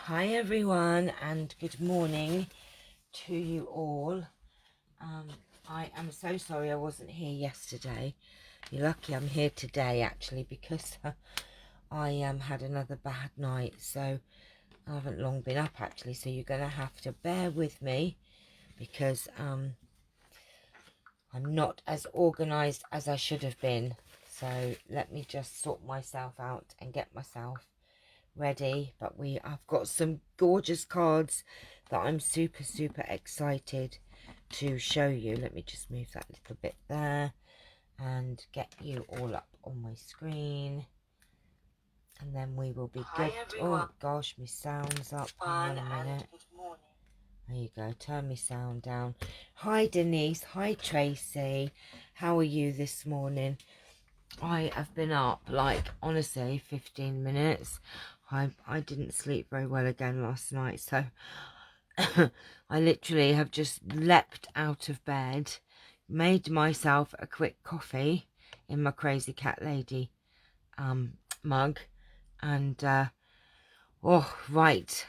Hi everyone, and good morning to you all. I am so sorry I wasn't here yesterday. You're lucky I'm here today actually, because I had another bad night, so I haven't long been up actually, so you're going to have to bear with me because I'm not as organised as I should have been. So let me just sort myself out and get myself ready. But I've got some gorgeous cards that I'm super excited to show you. Let me just move that little bit there and get you all up on my screen, and then we will be good. Oh gosh, my sound's up. Hang on a minute. There you go, turn my sound down. Hi Denise, hi Tracy, how are you this morning? I have been up, like, honestly, 15 minutes. I didn't sleep very well again last night, so I literally have just leapt out of bed, made myself a quick coffee in my Crazy Cat Lady mug, and oh, right,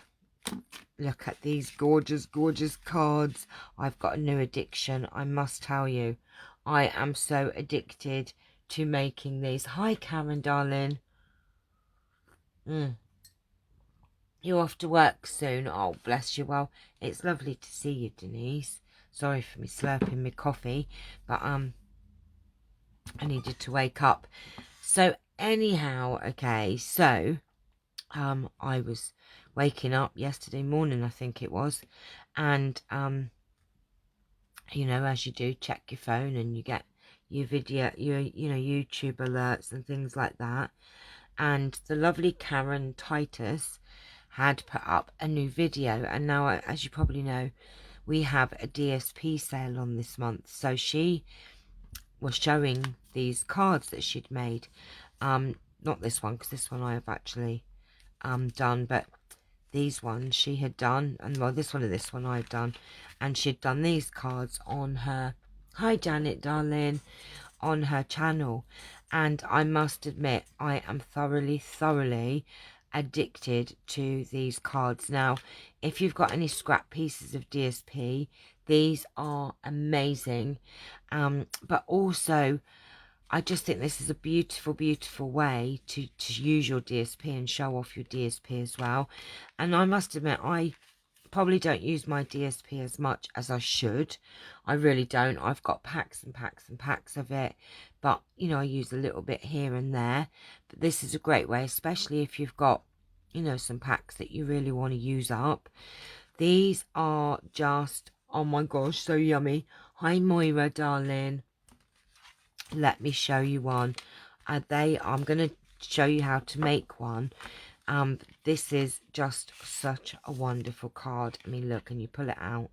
look at these gorgeous cards. I've got a new addiction, I must tell you. I am so addicted to making these. Hi Karen darling. You're off to work soon? Oh bless you. Well, it's lovely to see you, Denise. Sorry for me slurping my coffee, but I needed to wake up. So anyhow, okay, so I was waking up yesterday morning, I think it was, and you know, as you do, check your phone and you get your video, your YouTube alerts and things like that. And the lovely Karen Titus had put up a new video, and now, as you probably know, we have a DSP sale on this month. So she was showing these cards that she'd made, not this one, because this one I have actually done, but these ones she had done, and well, this one I've done, and she'd done these cards on her, hi Janet darling, on her channel. And I must admit, I am thoroughly addicted to these cards. Now, if you've got any scrap pieces of DSP, these are amazing. But also, I just think this is a beautiful way to use your DSP and show off your DSP as well. And I must admit, I probably don't use my DSP as much as I should. I really don't. I've got packs and packs of it, but you know, I use a little bit here and there. But this is a great way, especially if you've got, you know, some packs that you really want to use up. These are just, oh my gosh, so yummy. Hi Moira darling, let me show you one. I'm going to show you how to make one. This is just such a wonderful card. I mean, look, and you pull it out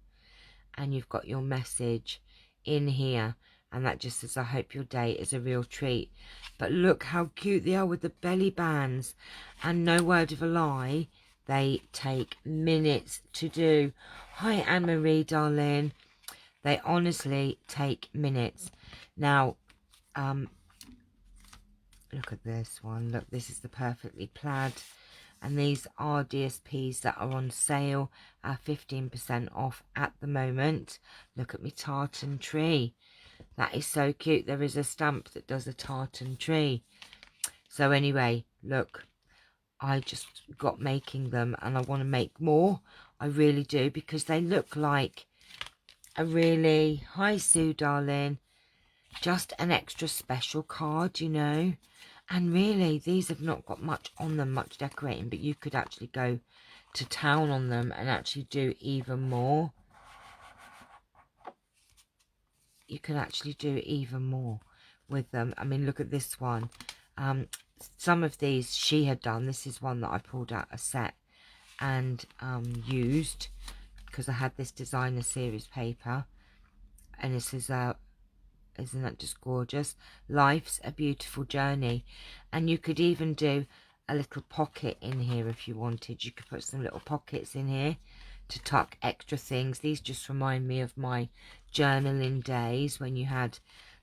and you've got your message in here, and that just says, I hope your day is a real treat. But look how cute they are with the belly bands, and no word of a lie, they take minutes to do. Hi Anne-Marie darling, they honestly take minutes. Now look at this one. Look, this is the perfectly plaid, and these are DSPs that are on sale at 15% off at the moment. Look at me tartan tree. That is so cute. There is a stamp that does a tartan tree. So anyway, look, I just got making them, and I want to make more. I really do, because they look like a really, hi Sue darling, just an extra special card, you know. And really, these have not got much on them, much decorating, but you could actually go to town on them and actually do even more. You can actually do even more with them. I mean, look at this one. Some of these she had done. This is one that I pulled out a set and used, because I had this designer series paper, and this is isn't that just gorgeous? Life's a beautiful journey. And you could even do a little pocket in here if you wanted. You could put some little pockets in here to tuck extra things. These just remind me of my journaling days when you had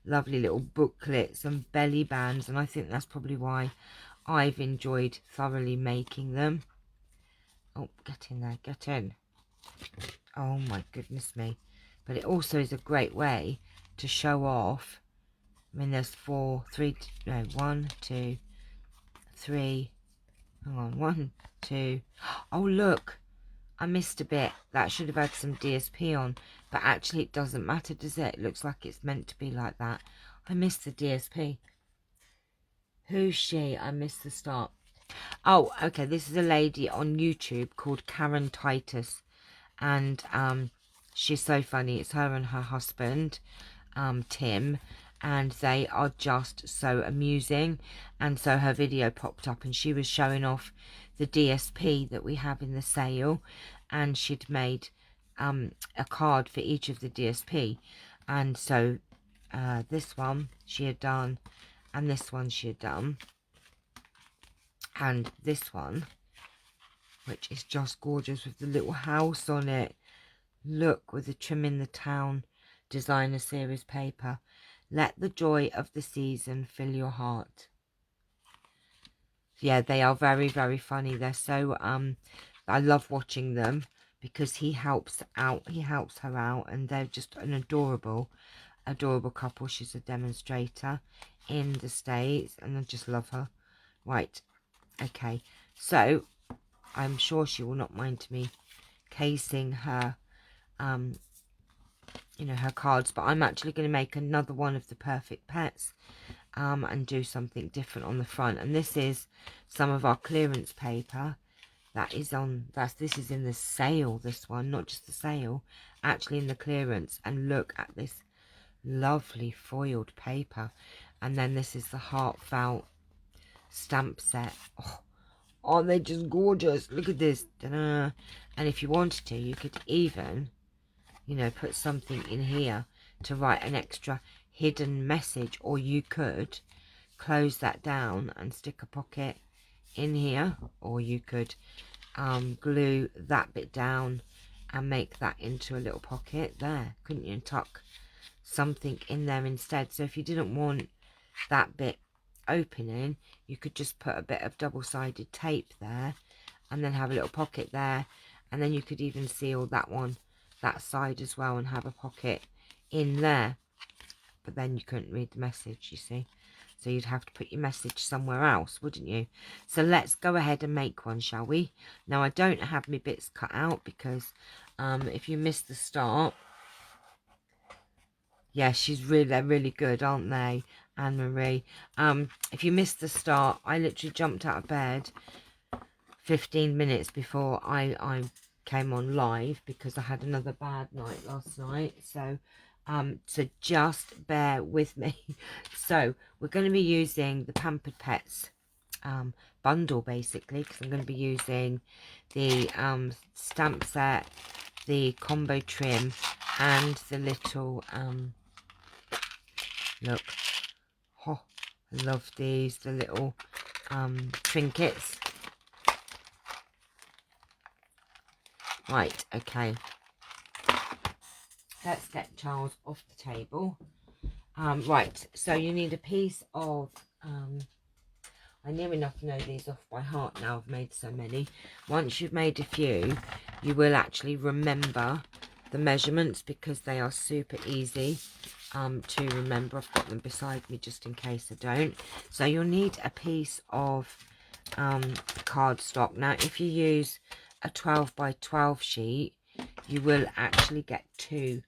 lovely little booklets and belly bands, and I think that's probably why I've enjoyed thoroughly making them. Oh, get in there, get in. Oh my goodness me. But it also is a great way to show off. I mean, there's 1, 2, 3. Hang on, 1, 2. Oh, look. I missed a bit. That should have had some DSP on. But actually, it doesn't matter, does it? It looks like it's meant to be like that. I missed the DSP. Who's she? I missed the start. Oh, okay. This is a lady on YouTube called Karen Titus. And she's so funny. It's her and her husband, Tim. And they are just so amusing. And so her video popped up and she was showing off the DSP that we have in the sale. And she'd made a card for each of the DSP. And so this one she had done, and this one she had done, and this one, which is just gorgeous with the little house on it. Look, with the Trim in the Town designer series paper. Let the joy of the season fill your heart. Yeah, they are very, very funny. They're so I love watching them because he helps her out, and they're just an adorable couple. She's a demonstrator in the States, and I just love her. Right, okay, so I'm sure she will not mind me casing her you know, her cards, but I'm actually going to make another one of the Perfect Pets and do something different on the front. And this is some of our clearance paper that is on, this is in the sale, this one, not just the sale, actually in the clearance. And look at this lovely foiled paper. And then this is the heartfelt stamp set. Oh, they're just gorgeous. Look at this. Ta-da. And if you wanted to, you could even, you know, put something in here to write an extra hidden message, or you could close that down and stick a pocket in here, or you could glue that bit down and make that into a little pocket there, couldn't you, and tuck something in there instead. So if you didn't want that bit opening, you could just put a bit of double-sided tape there and then have a little pocket there, and then you could even seal that one, that side as well, and have a pocket in there. But then you couldn't read the message, you see, so you'd have to put your message somewhere else, wouldn't you? So let's go ahead and make one, shall we? Now, I don't have my bits cut out because if you missed the start, yeah, they're really good, aren't they, Anne-Marie? If you missed the start, I literally jumped out of bed 15 minutes before I came on live because I had another bad night last night. So just bear with me. So we're going to be using the Pampered Pets bundle, basically, because I'm going to be using the stamp set, the combo trim, and the little look, oh, I love these, the little trinkets. Right, okay, let's get Charles off the table. Right, so you need a piece of I near enough know these off by heart now. I've made so many. Once you've made a few, you will actually remember the measurements because they are super easy to remember. I've got them beside me just in case I don't. So you'll need a piece of cardstock. Now, if you use a 12 by 12 sheet, you will actually get 2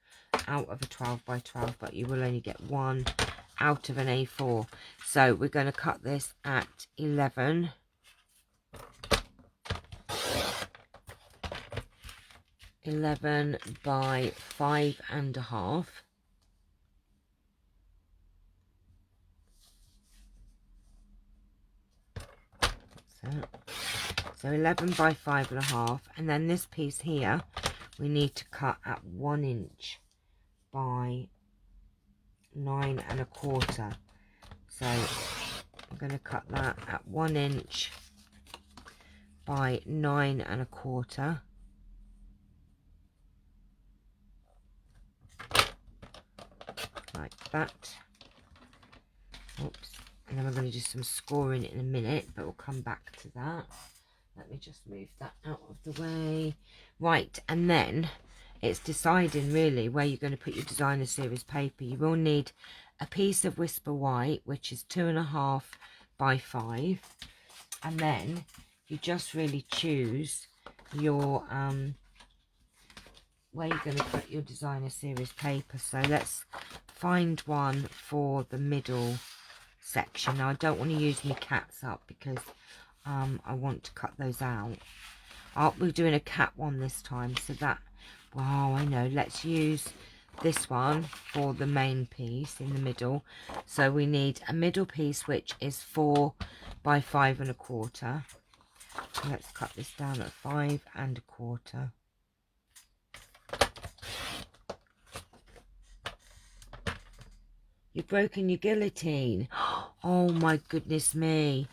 out of a 12 by 12, but you will only get 1 out of an A4. So we're going to cut this at 11 by 5.5. So 11 by 5.5, and then this piece here we need to cut at 1 inch by 9.25. So I'm going to cut that at 1 inch by 9.25. Like that. Oops. And then we're going to do some scoring in a minute, but we'll come back to that. Let me just move that out of the way. Right, and then it's deciding really where you're going to put your designer series paper. You will need a piece of Whisper White, which is 2.5 by 5, and then you just really choose your where you're going to put your designer series paper. So let's find one for the middle section. Now I don't want to use my cats up because I want to cut those out. We're doing a cat one this time, so that, wow, I know, let's use this one for the main piece in the middle. So we need a middle piece which is 4 by 5.25. So let's cut this down at 5.25. You've broken your guillotine. Oh my goodness me.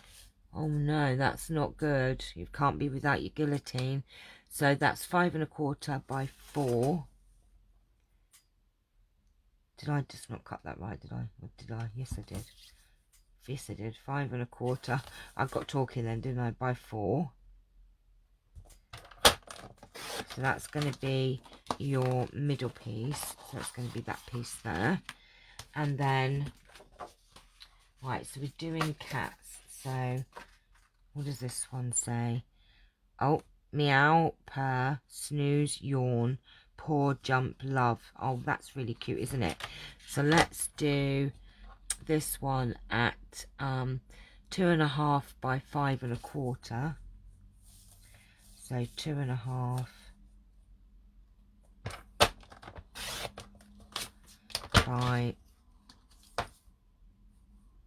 Oh no, that's not good. You can't be without your guillotine. So that's 5.25 by 4. Did I just not cut that right? Did I? Or did I? Yes, I did. Yes, I did. 5.25. I got talking then, didn't I? By 4. So that's going to be your middle piece. So it's going to be that piece there. And then, right, so we're doing cats. So what does this one say? Oh, meow, purr, snooze, yawn, paw, jump, love. Oh, that's really cute, isn't it? So let's do this one at 2.5 by 5.25. So 2.5 by,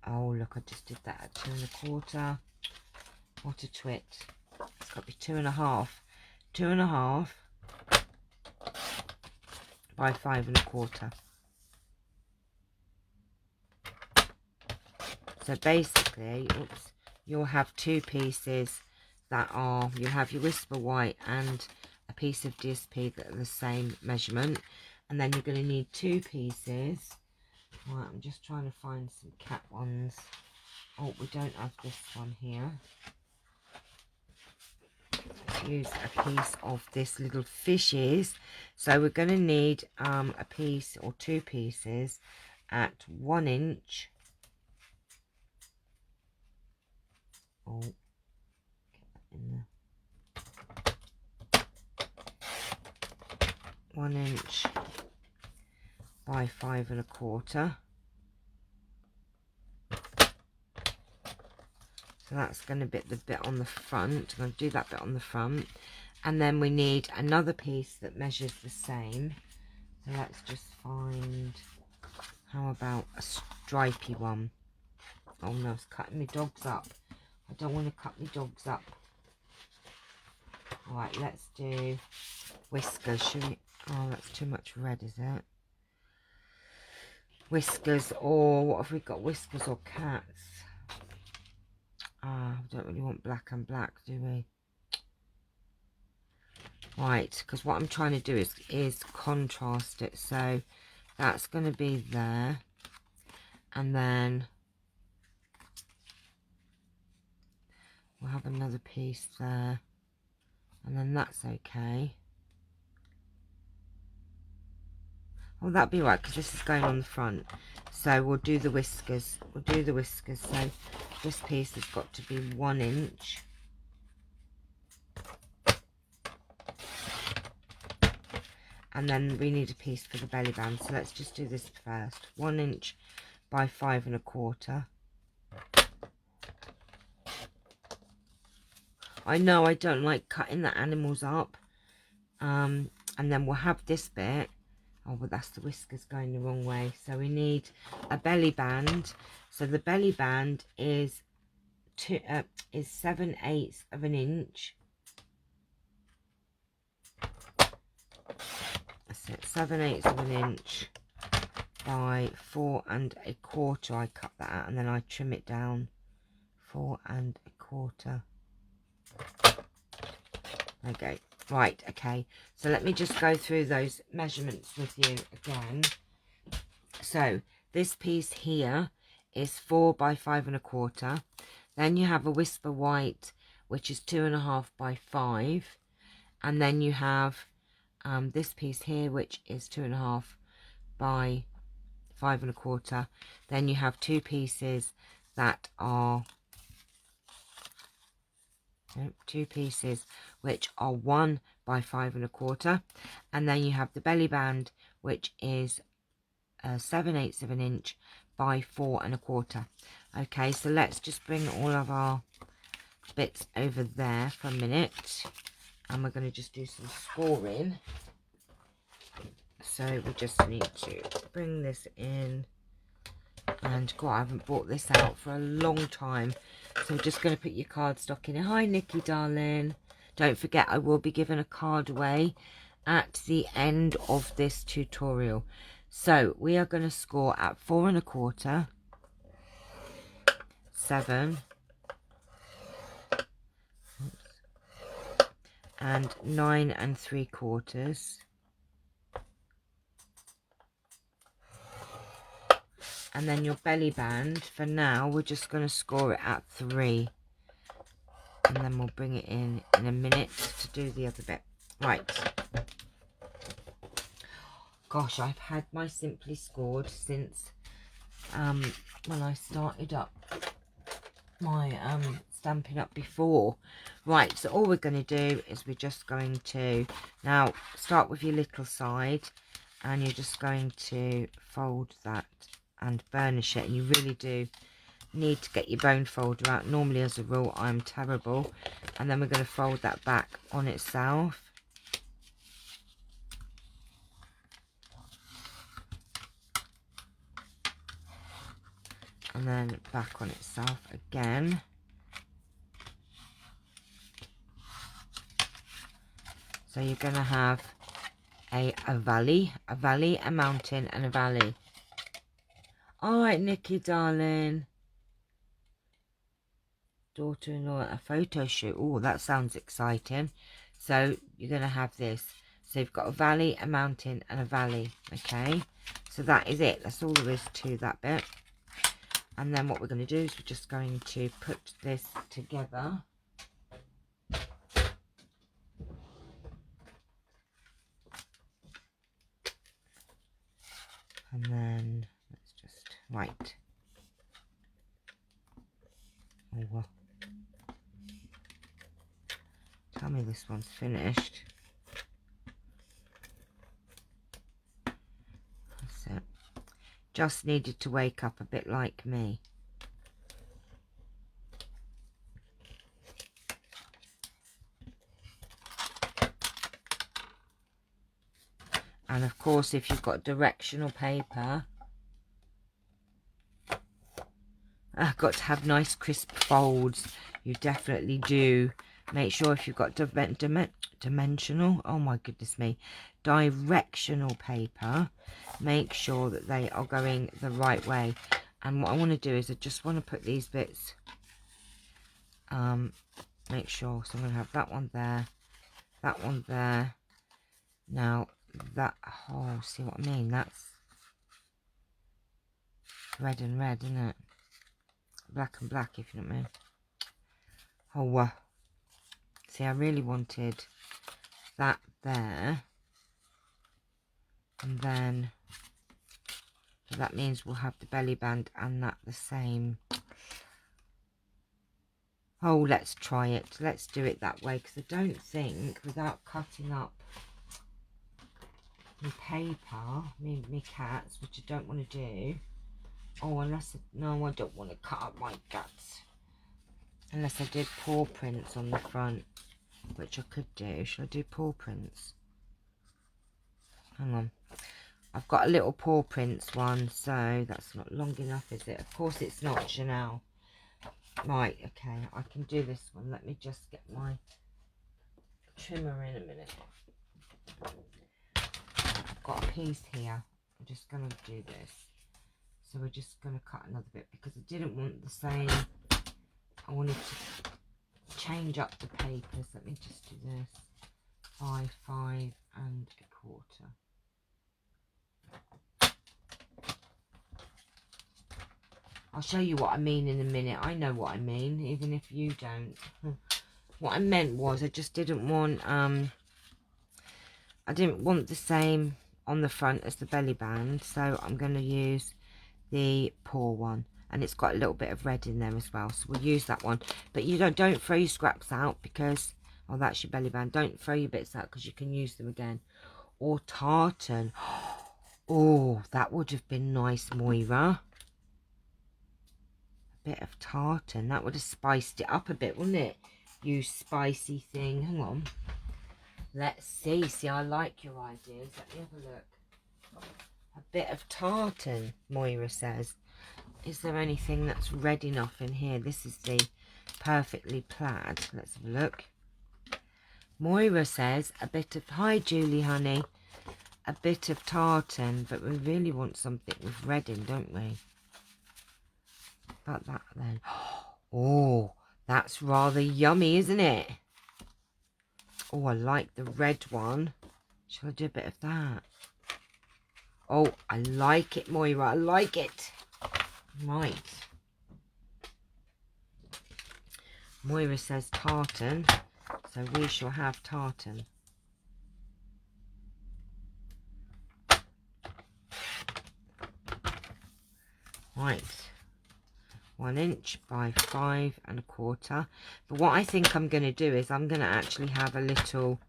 oh look, I just did that at 2.25. What a twit. It's got to be 2.5. 2.5 by 5.25. So basically, oops, you'll have two pieces that are, you have your Whisper White and a piece of DSP that are the same measurement. And then you're going to need two pieces. Right, I'm just trying to find some cat ones. Oh, we don't have this one here. Let's use a piece of this little fishes. So we're going to need a piece or two pieces at 1 inch. Oh, get that in there. 1 inch by 5.25. So that's going to be the bit on the front. I'm going to do that bit on the front. And then we need another piece that measures the same. So let's just find, how about a stripy one? Oh no, it's cutting my dogs up. I don't want to cut my dogs up. Alright, let's do Whiskers. Should we? Oh, that's too much red, is it? Whiskers, or what have we got? Whiskers or cats? We don't really want black and black, do we? Right, because what I'm trying to do is contrast it. So that's going to be there. And then we'll have another piece there. And then that's okay. Oh, that'll be right, because this is going on the front. So we'll do the whiskers. We'll do the whiskers. So this piece has got to be 1 inch. And then we need a piece for the belly band. So let's just do this first. 1 inch by 5.25. I know I don't like cutting the animals up. And then we'll have this bit. Oh, but that's the whiskers going the wrong way. So we need a belly band. So the belly band is 7/8 of an inch. That's it, 7/8 of an inch by 4.25. I cut that out and then I trim it down. 4.25. There we go. Right, okay, so let me just go through those measurements with you again. So this piece here is 4 by 5.25. Then you have a Whisper White, which is 2.5 by 5, and then you have this piece here, which is 2.5 by 5.25. Then you have two pieces that are which are 1 by 5.25, and then you have the belly band, which is 7/8 of an inch by 4.25. Okay, so let's just bring all of our bits over there for a minute, and we're going to just do some scoring. So we just need to bring this in, and God, I haven't brought this out for a long time, so we're just going to put your cardstock in it. Hi Nikki darling, don't forget I will be giving a card away at the end of this tutorial. So we are going to score at 4.25, 7, and 9.75. And then your belly band, for now, we're just going to score it at 3. And then we'll bring it in a minute to do the other bit. Right. Gosh, I've had my Simply Scored since when I started up my Stampin' Up before. Right, so all we're going to do is we're just going to now start with your little side, and you're just going to fold that and burnish it, and you really do need to get your bone folder out. Normally, as a rule, I'm terrible. And then we're going to fold that back on itself, and then back on itself again. So you're going to have a valley, a mountain, and a valley. All right, Nikki darling. Daughter-in-law at a photo shoot. Oh, that sounds exciting. So you're going to have this. So you've got a valley, a mountain, and a valley. Okay, so that is it. That's all there is to that bit. And then what we're going to do is we're just going to put this together. And then let's just, right. Oh, well. Tell me this one's finished. That's it. Just needed to wake up a bit like me. And of course, if you've got directional paper, I've got to have nice crisp folds. You definitely do. Make sure if you've got dimensional, oh my goodness me, directional paper, make sure that they are going the right way. And what I want to do is I just want to put these bits, make sure, so I'm going to have that one there, that one there. Now that, oh, see what I mean, that's red and red, isn't it? Black and black, if you know what I mean. Oh, see, I really wanted that there, and then so that means we'll have the belly band and that the same. Oh, let's try it. Let's do it that way, because I don't think, without cutting up my paper, me cats, which I don't want to do. Oh, unless, no, I don't want to cut up my guts. Unless I did paw prints on the front, which I could do. Should I do paw prints? Hang on. I've got a little paw prints one, so that's not long enough, is it? Of course it's not, Chanel. Right, okay, I can do this one. Let me just get my trimmer in a minute. I've got a piece here. I'm just going to do this. So we're just going to cut another bit, because I didn't want the same. I wanted to change up the papers. Let me just do this. 5, 5 and a quarter. I'll show you what I mean in a minute. I know what I mean, even if you don't. what I meant was I just didn't want, I didn't want the same on the front as the belly band, so I'm going to use the paw one, and it's got a little bit of red in there as well, so we'll use that one. But you don't throw your scraps out, because, oh, that's your belly band. Don't throw your bits out, because you can use them again. Or tartan. Oh, that would have been nice, Moira. A bit of tartan, that would have spiced it up a bit, wouldn't it? You spicy thing. Hang on, let's see, I like your ideas. Let me have a look. A bit of tartan, Moira says. Is there anything that's red enough in here? This is the perfectly plaid. Let's have a look. Moira says a bit of, hi Julie honey, a bit of tartan, but we really want something with red in, don't we? About that then. Oh, that's rather yummy, isn't it? Oh, I like the red one. Shall I do a bit of that? Oh, I like it, Moira. I like it. Right. Moira says tartan, so we shall have tartan. Right. 1 inch by 5 1/4. But what I think I'm going to do is I'm going to actually have a little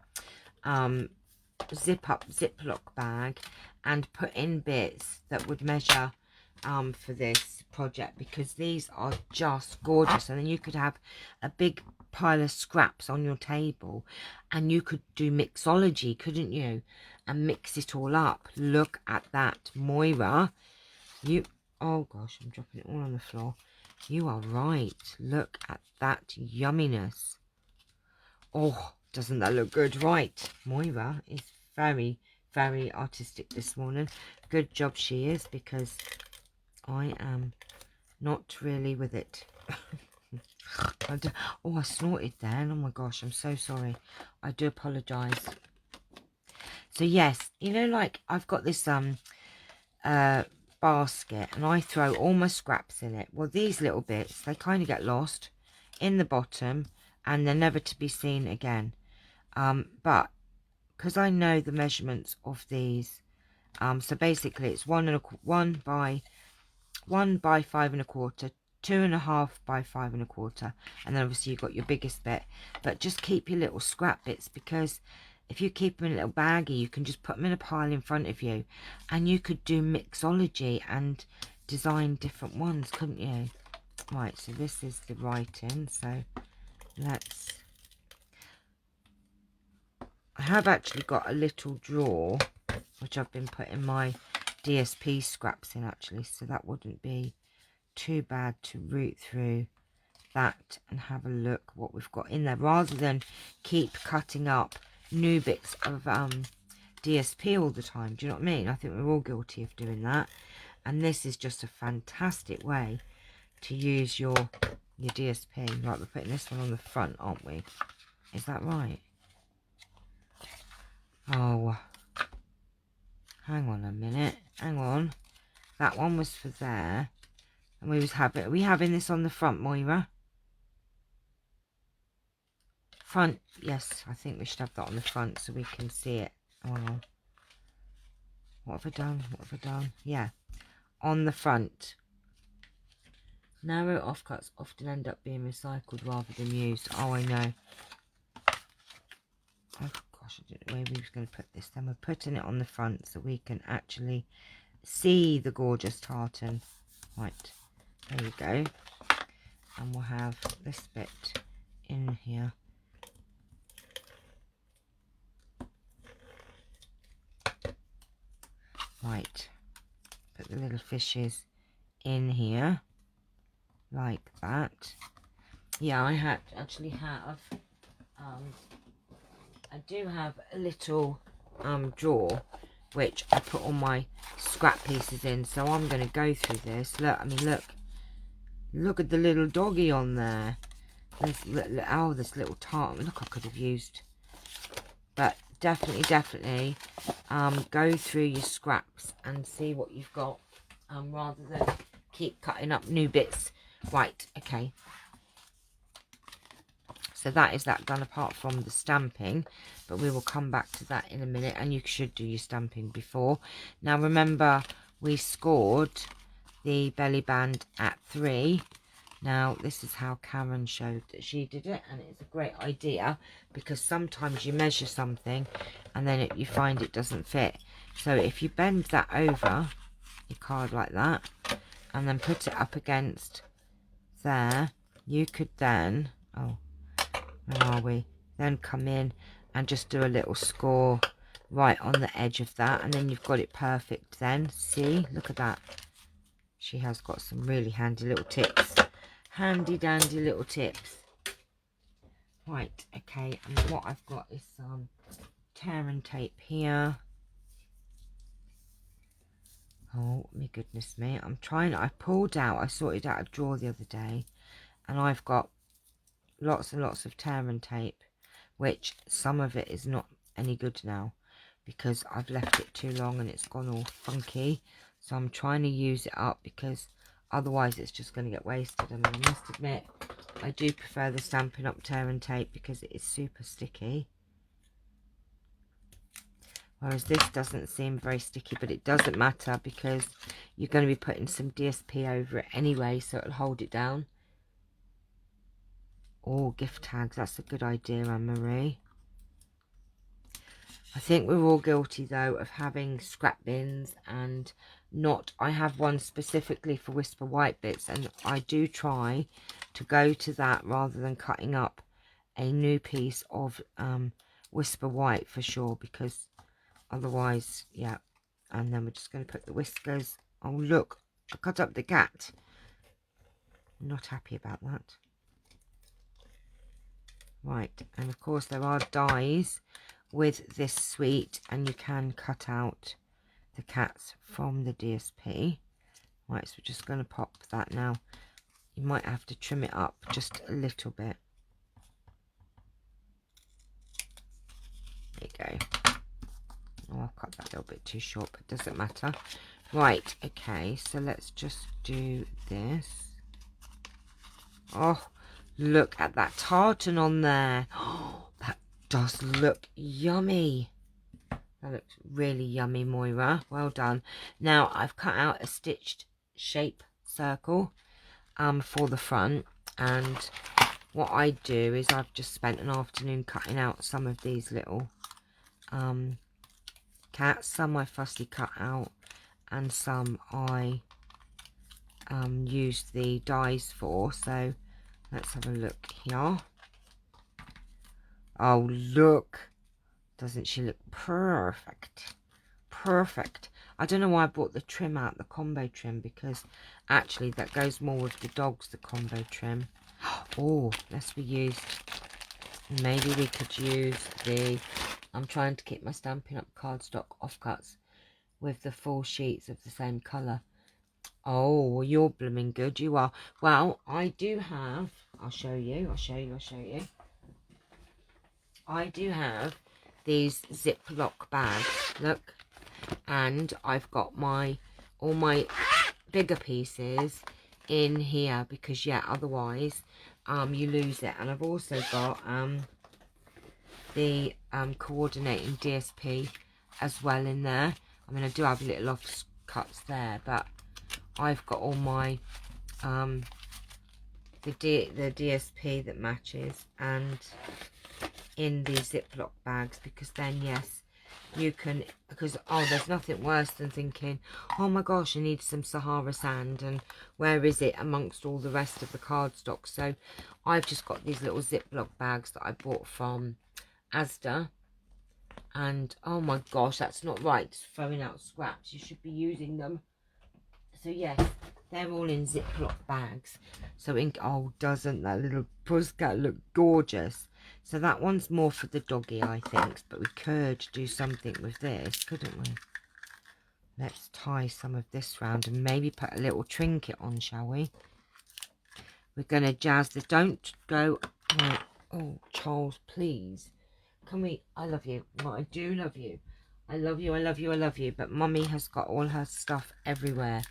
ziplock bag and put in bits that would measure for this project, because these are just gorgeous. And then you could have a big pile of scraps on your table, and you could do mixology, couldn't you, and mix it all up. Look at that, Moira. Oh gosh, I'm dropping it all on the floor. You are right. Look at that yumminess. Oh, doesn't that look good? Right, Moira is very, very artistic this morning. Good job she is, because I am not really with it. Oh, I snorted then. Oh my gosh, I'm so sorry. I do apologise. So yes, you know, like I've got this basket, and I throw all my scraps in it. Well, these little bits, they kind of get lost in the bottom, and they're never to be seen again. But because I know the measurements of these, so basically it's 1 by 5 1/4, 2.5 by 5 1/4, and then obviously you've got your biggest bit. But just keep your little scrap bits, because if you keep them in a little baggie, you can just put them in a pile in front of you, and you could do mixology and design different ones, couldn't you? Right, so this is the writing, so let's... I have actually got a little drawer which I've been putting my DSP scraps in, actually, so that wouldn't be too bad to root through that and have a look what we've got in there, rather than keep cutting up new bits of DSP all the time. Do you know what I mean? I think we're all guilty of doing that, and this is just a fantastic way to use your DSP. Right, we're putting this one on the front, aren't we? Is that right? Oh, hang on a minute, hang on. That one was for there, and are we having this on the front, Moira? Front, yes, I think we should have that on the front so we can see it. Oh, what have I done? What have I done? Yeah, on the front. Narrow offcuts often end up being recycled rather than used. Oh, I know. Oh gosh, I didn't know where we was going to put this. Then we're putting it on the front so we can actually see the gorgeous tartan. Right, there you go. And we'll have this bit in here. Right, put the little fishes in here like that. Yeah, I actually have I do have a little drawer which I put all my scrap pieces in, so I'm going to go through this. Look, I mean, look at the little doggy on there. Oh, this little tartan. Look, I could have used. But definitely go through your scraps and see what you've got, rather than keep cutting up new bits. Right, okay. So that is that done, apart from the stamping, but we will come back to that in a minute. And you should do your stamping before. Now remember, we scored the belly band at 3. Now this is how Karen showed that she did it, and it's a great idea because sometimes you measure something and then you find it doesn't fit. So if you bend that over your card like that and then put it up against there, you could then, oh, where are we, then come in and just do a little score right on the edge of that, and then you've got it perfect then. See, look at that. She has got some really handy little tips, handy dandy little tips. Right, okay, and what I've got is some tear and tape here. Oh my goodness me, I'm trying, I pulled out, I sorted out a drawer the other day, and I've got lots and lots of tear and tape, which some of it is not any good now because I've left it too long and it's gone all funky. So I'm trying to use it up because otherwise it's just going to get wasted. I mean, I must admit, I do prefer the Stampin' Up! Tear and tape because it is super sticky. Whereas this doesn't seem very sticky, but it doesn't matter because you're going to be putting some DSP over it anyway, so it'll hold it down. Oh, gift tags, that's a good idea, Anne-Marie. I think we're all guilty though of having scrap bins and not, I have one specifically for Whisper White bits, and I do try to go to that rather than cutting up a new piece of Whisper White for sure, because otherwise, yeah. And then we're just going to put the whiskers. Oh look, I cut up the cat. I'm not happy about that. Right, and of course there are dies with this suite, and you can cut out the cats from the DSP. Right, so we're just going to pop that now. You might have to trim it up just a little bit. There you go. Oh, I've cut that a little bit too short, but it doesn't matter. Right, okay, so let's just do this. Oh, look at that tartan on there. Oh, that does look yummy. That looks really yummy, Moira. Well done. Now, I've cut out a stitched shape circle for the front. And what I do is I've just spent an afternoon cutting out some of these little cats. Some I fussy cut out, and some I used the dies for. So let's have a look here. Oh, look. Doesn't she look perfect? Perfect. I don't know why I bought the trim out, the combo trim, because actually that goes more with the dogs, the combo trim. Oh, let's reuse. Maybe we could use the, I'm trying to keep my Stampin' Up! Cardstock offcuts with the 4 sheets of the same colour. Oh, well, you're blooming good, you are. Well, I do have, I'll show you. I do have these Ziploc bags, look, and I've got all my bigger pieces in here because, yeah, otherwise you lose it. And I've also got the coordinating DSP as well in there. I mean, I do have little offcuts there, but I've got all my the DSP that matches and in these Ziploc bags, because then, yes, you can, because oh, there's nothing worse than thinking, oh my gosh, I need some Sahara sand, and where is it amongst all the rest of the cardstock? So I've just got these little Ziploc bags that I bought from Asda, and oh my gosh, that's not right, just throwing out scraps, you should be using them. So yes, they're all in Ziploc bags. So oh, doesn't that little pussycat look gorgeous? So that one's more for the doggy, I think. But we could do something with this, couldn't we? Let's tie some of this round and maybe put a little trinket on, shall we? We're going to jazz this. Don't go. Oh, Charles, please. Can we? I love you. Well, I do love you. I love you, I love you, I love you. But Mummy has got all her stuff everywhere.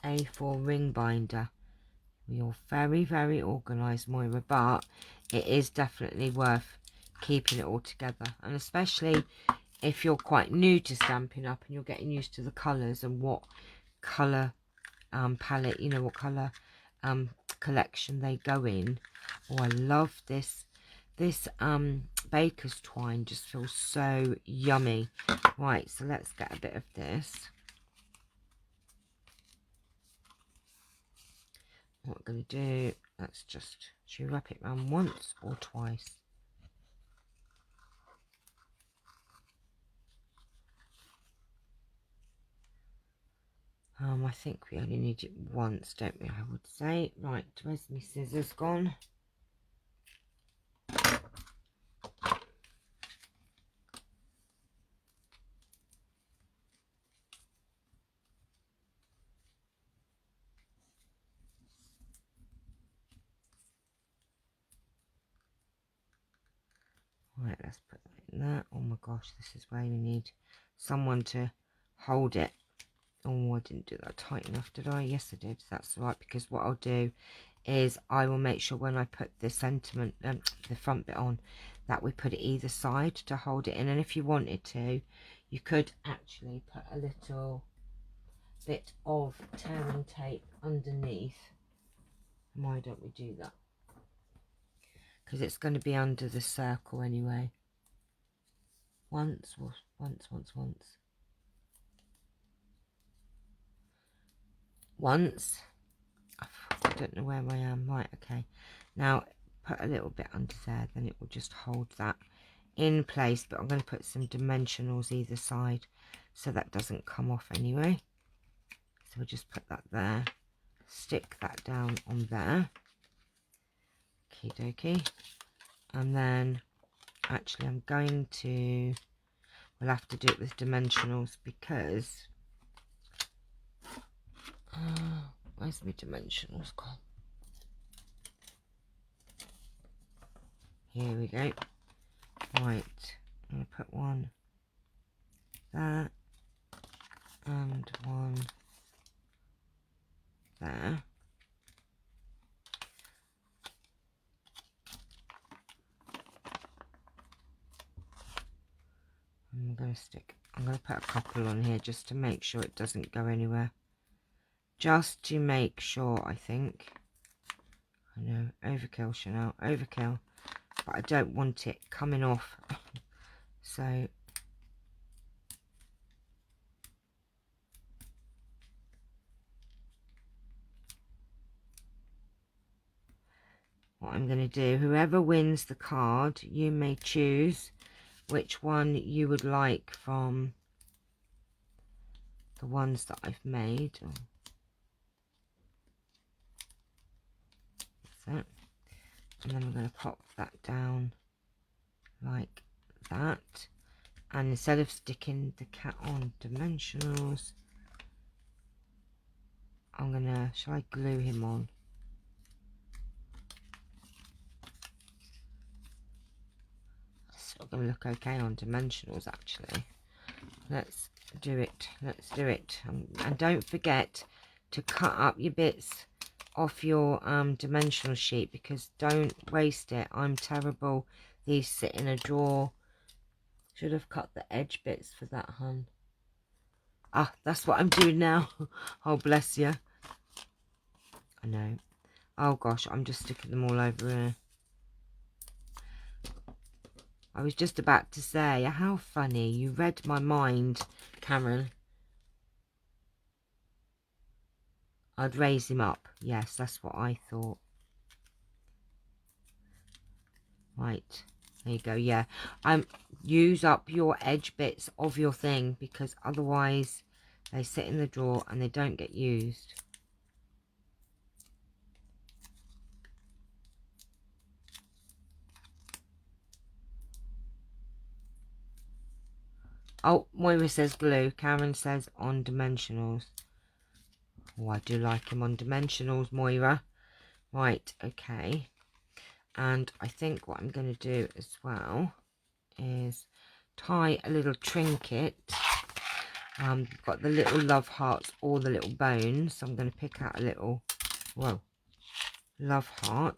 A4 ring binder. You're very, very organised, Moira, but it is definitely worth keeping it all together. And especially if you're quite new to Stampin' Up! And you're getting used to the colours and what colour palette, you know, what colour collection they go in. Oh, I love this. This baker's twine just feels so yummy. Right, so let's get a bit of this. What we're going to do, let's just, should we wrap it around once or twice? I think we only need it once, don't we, I would say. Right, where's my scissors gone? Right, let's put that in there. Oh my gosh, this is where we need someone to hold it. Oh, I didn't do that tight enough, did I? Yes, I did. That's right, because what I'll do is I will make sure when I put the sentiment, the front bit on, that we put it either side to hold it in. And if you wanted to, you could actually put a little bit of tearing tape underneath. Why don't we do that? Because it's going to be under the circle anyway. Once. I don't know where I am. Right, okay. Now put a little bit under there, then it will just hold that in place. But I'm going to put some dimensionals either side so that doesn't come off anyway. So we'll just put that there, stick that down on there. Okie dokie. And then actually I'm going to, we'll have to do it with dimensionals because where's my dimensionals gone? Here we go. Right, I'm going to put one there and one there. I'm going to put a couple on here just to make sure it doesn't go anywhere. Just to make sure, I think. I know, overkill, Chanel, overkill. But I don't want it coming off. So what I'm going to do, whoever wins the card, you may choose which one you would like from the ones that I've made. That's it. And then I'm going to pop that down like that. And instead of sticking the cat on dimensionals, I'm going to, shall I glue him on? It's still going to look okay on dimensionals actually. Let's do it. Let's do it. And don't forget to cut up your bits off your dimensional sheet, because don't waste it. I'm terrible. These sit in a drawer. Should have cut the edge bits for that, hun. Ah, that's what I'm doing now. Oh, bless you. I know. Oh gosh, I'm just sticking them all over here. I was just about to say, how funny. You read my mind, Cameron. I'd raise him up. Yes, that's what I thought. Right. There you go. Yeah. Use up your edge bits of your thing, because otherwise they sit in the drawer and they don't get used. Oh, Moira says glue. Karen says on dimensionals. Oh, I do like him on dimensionals, Moira. Right, okay. And I think what I'm going to do as well is tie a little trinket. Got the little love hearts or the little bones. So I'm going to pick out a little, whoa, love heart.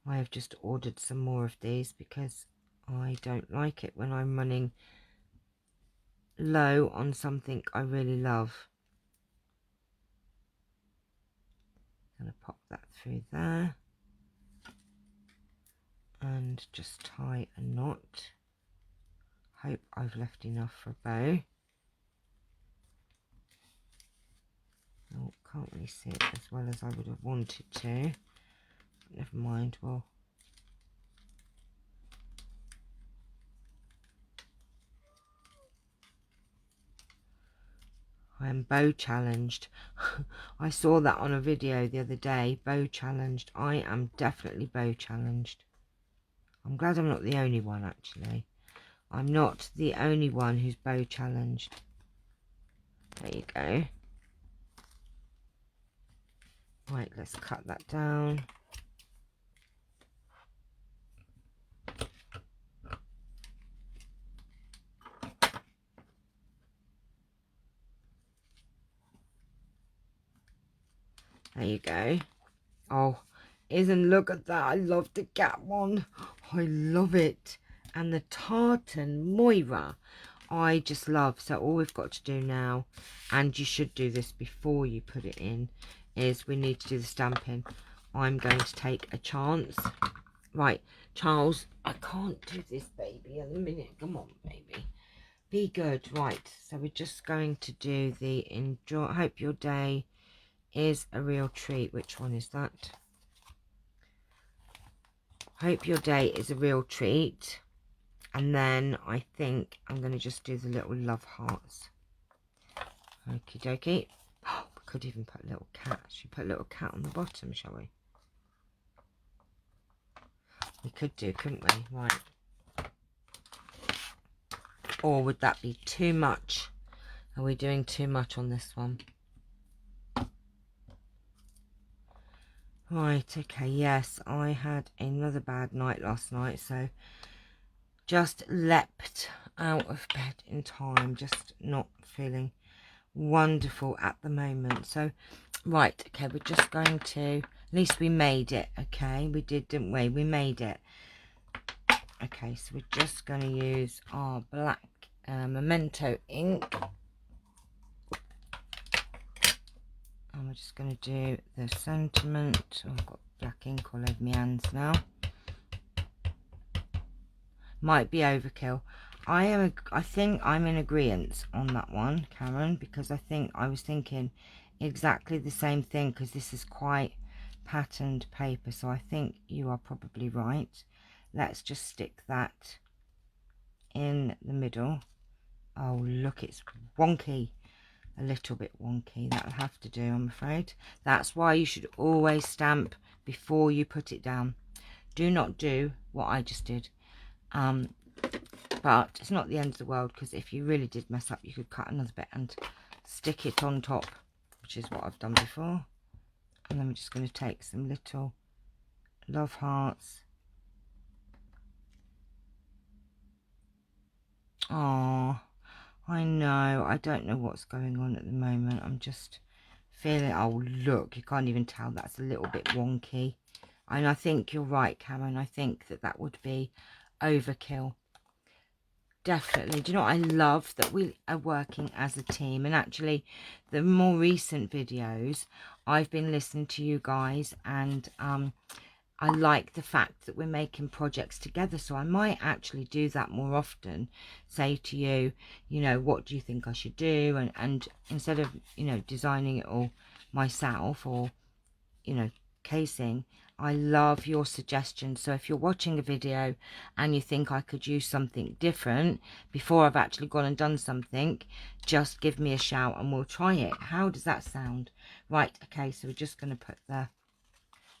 I have just ordered some more of these because I don't like it when I'm running low on something I really love. I'm going to pop that through there and just tie a knot. Hope I've left enough for a bow. Oh, can't really see it as well as I would have wanted to. Never mind, well, I am bow challenged. I saw that on a video the other day. Bow challenged. I am definitely bow challenged. I'm glad I'm not the only one, actually. I'm not the only one who's bow challenged. There you go. Right, let's cut that down. There you go. Oh, look at that. I love the cat one. I love it. And the tartan Moira, I just love. So all we've got to do now, and you should do this before you put it in, is we need to do the stamping. I'm going to take a chance. Right, Charles, I can't do this, baby, in a minute. Come on, baby. Be good. Right, so we're just going to do the enjoy. Hope your day is a real treat. Which one is that? Hope your day is a real treat. And then I think I'm going to just do the little love hearts. Okie dokie. Oh, we could even put a little cat. Should we put a little cat on the bottom, shall we? We could do, couldn't we? Right. Or would that be too much? Are we doing too much on this one? Right, okay, yes, I had another bad night last night, so just leapt out of bed in time, just not feeling wonderful at the moment. So, right, okay, we're just going to, at least we made it, okay, we did, didn't we? We made it. Okay, so we're just going to use our black Memento ink. And we're just going to do the sentiment. Oh, I've got black ink all over my hands now. Might be overkill. I think I'm in agreement on that one, Karen, because I think I was thinking exactly the same thing, because this is quite patterned paper, so I think you are probably right. Let's just stick that in the middle. Oh, look, it's wonky. A little bit wonky. That'll have to do, I'm afraid. That's why you should always stamp before you put it down. Do not do what I just did. But it's not the end of the world, because if you really did mess up, you could cut another bit and stick it on top, which is what I've done before. And then we're just going to take some little love hearts. Oh, I know, I don't know what's going on at the moment. I'm just feeling, oh look, you can't even tell, that's a little bit wonky. And I think you're right, Cameron. I think that that would be overkill. Definitely. Do you know what I love? That we are working as a team. And actually, the more recent videos, I've been listening to you guys, and I like the fact that we're making projects together. So I might actually do that more often. Say to you, you know, what do you think I should do? And instead of, you know, designing it all myself, or, you know, casing, I love your suggestions. So if you're watching a video and you think I could use something different before I've actually gone and done something, just give me a shout and we'll try it. How does that sound? Right, okay, so we're just going to put the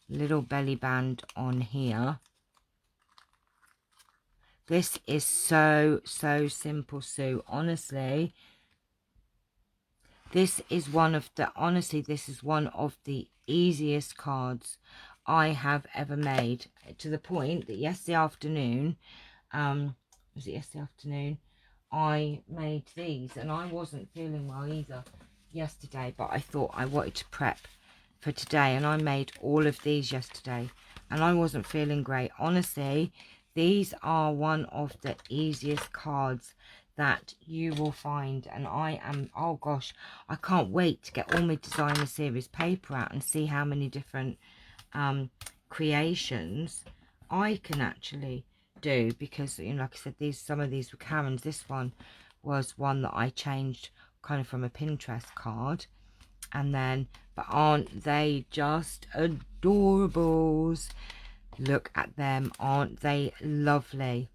little belly band on here. This is so simple, Sue. Honestly, this is one of the easiest cards I have ever made, to the point that yesterday afternoon, was it yesterday afternoon, I made these, and I wasn't feeling well either yesterday, but I thought I wanted to prep for today, and I made all of these yesterday, and I wasn't feeling great. Honestly, these are one of the easiest cards that you will find, and I am, oh gosh, I can't wait to get all my designer series paper out and see how many different creations I can actually do, because, you know, like I said, these, some of these were Karen's. This one was one that I changed kind of from a Pinterest card. And then, but aren't they just adorables? Look at them. Aren't they lovely?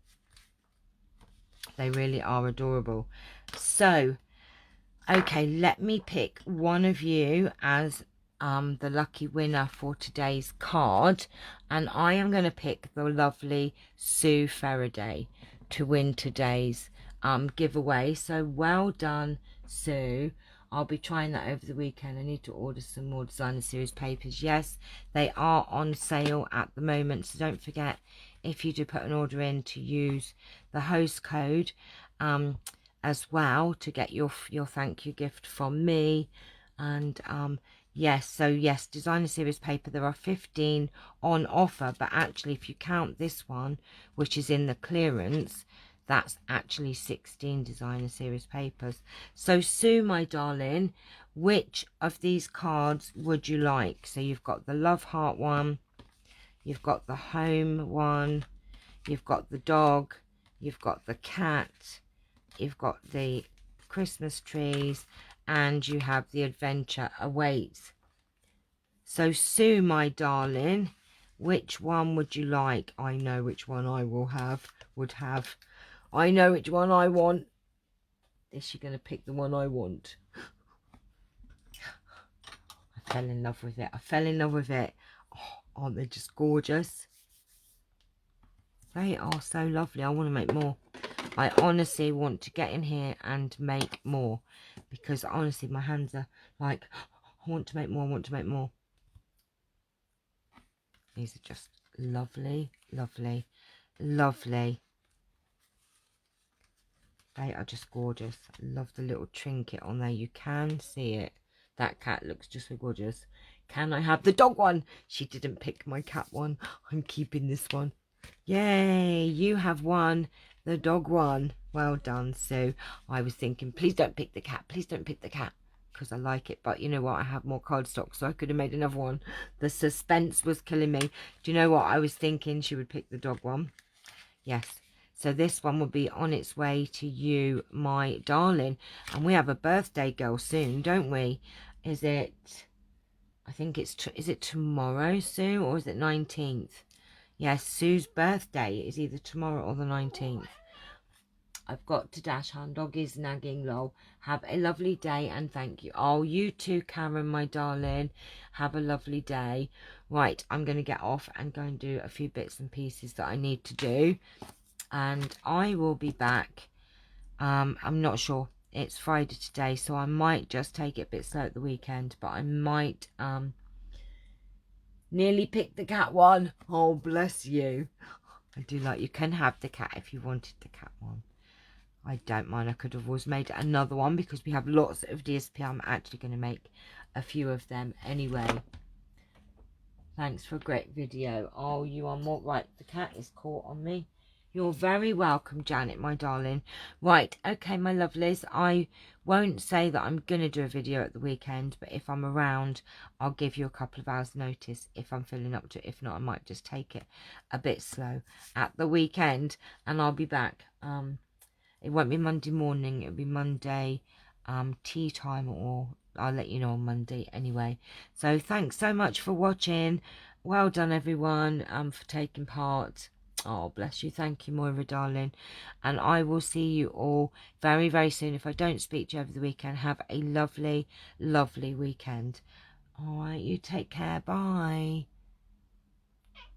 They really are adorable. So, okay, let me pick one of you as the lucky winner for today's card. And I am going to pick the lovely Sue Faraday to win today's giveaway. So well done, Sue. I'll be trying that over the weekend. I need to order some more designer series papers. Yes, they are on sale at the moment, so don't forget, if you do put an order in, to use the host code as well to get your thank you gift from me. And yes, so yes, designer series paper, there are 15 on offer, but actually if you count this one, which is in the clearance, that's actually 16 designer series papers. So Sue, my darling, which of these cards would you like? So you've got the love heart one, you've got the home one, you've got the dog, you've got the cat, you've got the Christmas trees, and you have the adventure awaits. So Sue, my darling, which one would you like? I know which one I would have. I know which one I want. Is she going to pick the one I want? I fell in love with it. I fell in love with it. Oh, aren't they just gorgeous? They are so lovely. I want to make more. I honestly want to get in here and make more, because honestly my hands are like, I want to make more, I want to make more. These are just lovely, lovely, lovely. They are just gorgeous. I love the little trinket on there. You can see it. That cat looks just so gorgeous. Can I have the dog one? She didn't pick my cat one. I'm keeping this one. Yay, you have won the dog one. Well done, Sue. I was thinking, please don't pick the cat. Please don't pick the cat, because I like it. But you know what? I have more cardstock, so I could have made another one. The suspense was killing me. Do you know what? I was thinking she would pick the dog one. Yes. So this one will be on its way to you, my darling. And we have a birthday girl soon, don't we? Is it, I think it's, is it tomorrow, Sue, or is it 19th? Yes, Sue's birthday is either tomorrow or the 19th. I've got to dash home. Dog is nagging, lol. Have a lovely day and thank you. Oh, you too, Karen, my darling. Have a lovely day. Right, I'm going to get off and go and do a few bits and pieces that I need to do. And I will be back. I'm not sure. It's Friday today, so I might just take it a bit slow at the weekend. But I might nearly pick the cat one. Oh, bless you. I do like, you can have the cat if you wanted the cat one. I don't mind. I could have always made another one because we have lots of DSP. I'm actually going to make a few of them anyway. Thanks for a great video. Oh, you are more right. The cat is caught on me. You're very welcome, Janet, my darling. Right, okay, my lovelies. I won't say that I'm going to do a video at the weekend, but if I'm around, I'll give you a couple of hours notice if I'm feeling up to it. If not, I might just take it a bit slow at the weekend, and I'll be back. It won't be Monday morning. It'll be Monday tea time, or I'll let you know on Monday anyway. So thanks so much for watching. Well done, everyone, for taking part. Oh, bless you. Thank you, Moira, darling. And I will see you all very, very soon. If I don't speak to you over the weekend, have a lovely, lovely weekend. All right, you take care. Bye.